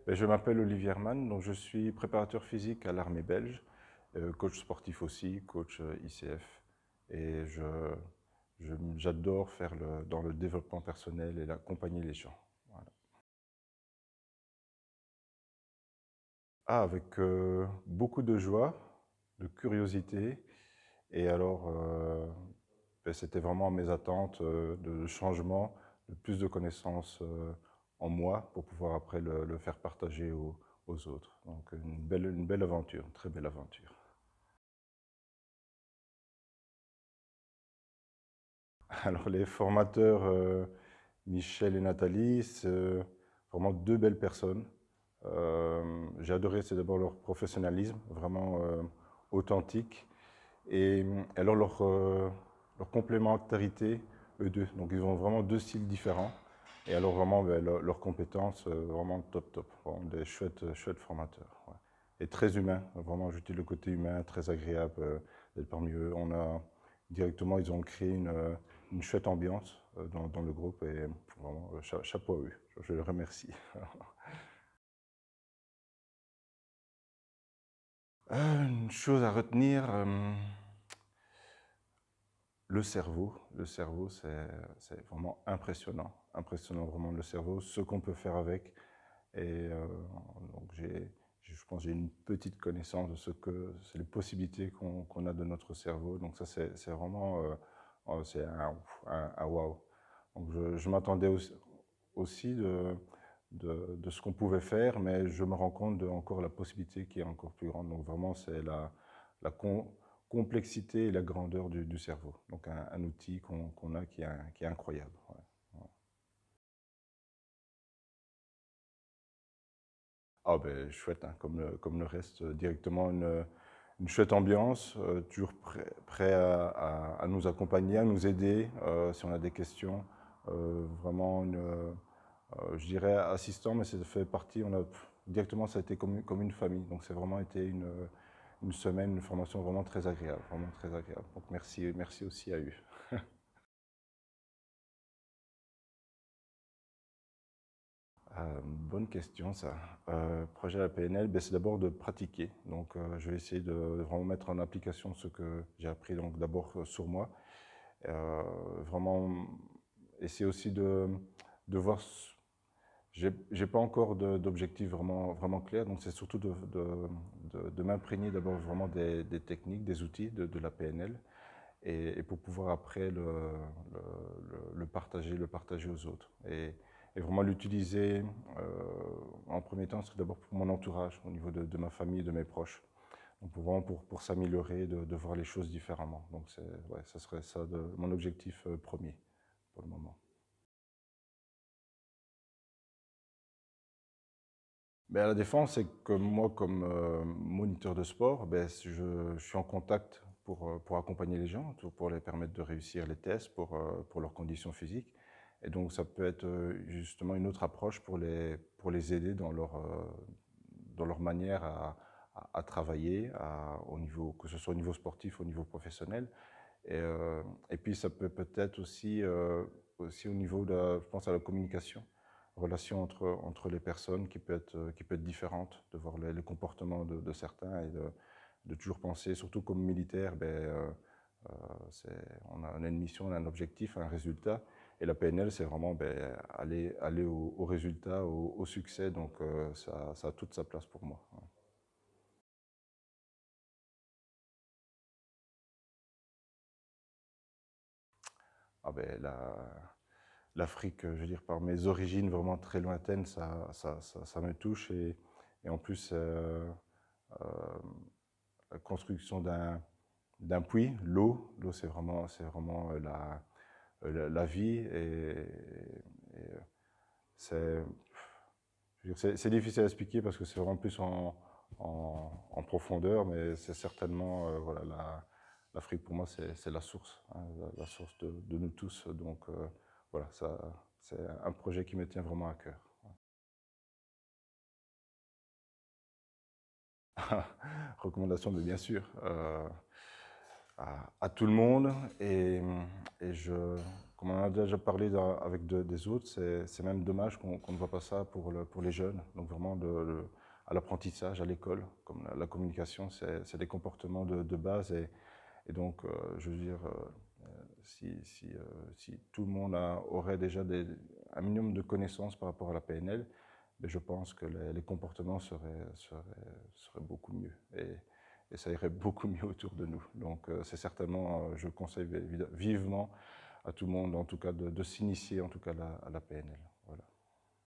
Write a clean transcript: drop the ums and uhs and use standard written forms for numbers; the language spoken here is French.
Je m'appelle Olivier Herman, donc je suis préparateur physique à l'armée belge, coach sportif aussi, coach ICF. Et j'adore faire dans le développement personnel et accompagner les gens. Voilà. Avec beaucoup de joie, de curiosité. Et alors, c'était vraiment mes attentes de changement, de plus de connaissances en moi pour pouvoir après le faire partager aux autres. Donc une belle aventure, une très belle aventure. Alors les formateurs Michel et Nathalie, c'est vraiment deux belles personnes. J'ai adoré, c'est d'abord leur professionnalisme, vraiment authentique, et alors leur complémentarité, eux deux. Donc ils ont vraiment deux styles différents, et alors vraiment leurs compétences, vraiment top top, vraiment des chouettes formateurs. Ouais. Et très humains, vraiment ajouter le côté humain, très agréable d'être parmi eux. Directement, ils ont créé une chouette ambiance dans le groupe, et vraiment chapeau à eux, je les remercie. Une chose à retenir, le cerveau, c'est vraiment impressionnant. Impressionnant vraiment le cerveau, ce qu'on peut faire avec. Et donc je pense que j'ai une petite connaissance de ce que c'est les possibilités qu'on a de notre cerveau. Donc ça, c'est vraiment c'est un wow. Donc je m'attendais aussi de ce qu'on pouvait faire, mais je me rends compte de encore la possibilité qui est encore plus grande. Donc vraiment, c'est la complexité et la grandeur du cerveau. Donc un outil qu'on a qui est incroyable. Ouais. Ah ben chouette, hein, comme le reste, directement une chouette ambiance, toujours prêt à nous accompagner, à nous aider si on a des questions. Vraiment je dirais assistant, mais ça fait partie, directement ça a été comme une famille. Donc c'est vraiment été une semaine, une formation vraiment très agréable, vraiment très agréable. Donc merci aussi à eux. Bonne question ça. Projet à la PNL, ben, c'est d'abord de pratiquer. Donc je vais essayer de vraiment mettre en application ce que j'ai appris donc d'abord sur moi. Vraiment essayer aussi de voir. J'ai pas encore d'objectif vraiment clair, donc c'est surtout de m'imprégner d'abord vraiment des techniques, des outils de la PNL, et pour pouvoir après le partager aux autres. Et vraiment l'utiliser en premier temps, c'est d'abord pour mon entourage, au niveau de ma famille, de mes proches. Donc vraiment pour s'améliorer, de voir les choses différemment. Donc ouais, ça serait ça mon objectif premier pour le moment. Mais à la défense, c'est que moi, comme moniteur de sport, ben, je suis en contact pour accompagner les gens, pour les permettre de réussir les tests, pour leurs conditions physiques. Et donc, ça peut être justement une autre approche pour les aider dans leur manière à travailler, que ce soit au niveau sportif, au niveau professionnel. Et puis, ça peut-être aussi au niveau je pense à la communication, relation entre les personnes qui peut être différente, de voir les comportements de certains et de toujours penser, surtout comme militaire, on a une mission, on a un objectif, un résultat. Et la PNL, c'est vraiment aller au résultat, au succès. Donc, ça a toute sa place pour moi. Ouais. Ah ben, l'Afrique, je veux dire, par mes origines vraiment très lointaines, ça me touche. Et en plus, euh, la construction d'un puits, l'eau c'est vraiment la vie. Et c'est c'est difficile à expliquer parce que c'est vraiment plus en profondeur, mais c'est certainement, voilà, l'Afrique pour moi, c'est la source, hein, la source de nous tous. Donc voilà, c'est un projet qui me tient vraiment à cœur. Recommandation, mais bien sûr. à tout le monde. Et comme on en a déjà parlé avec des autres, c'est même dommage qu'on ne voit pas ça pour les jeunes. Donc vraiment à l'apprentissage, à l'école, comme la communication, c'est des comportements de base. Et donc, je veux dire, si tout le monde aurait déjà un minimum de connaissances par rapport à la PNL, mais je pense que les comportements seraient beaucoup mieux et ça irait beaucoup mieux autour de nous. Donc c'est certainement, je conseille vivement à tout le monde, en tout cas, de s'initier en tout cas à la PNL.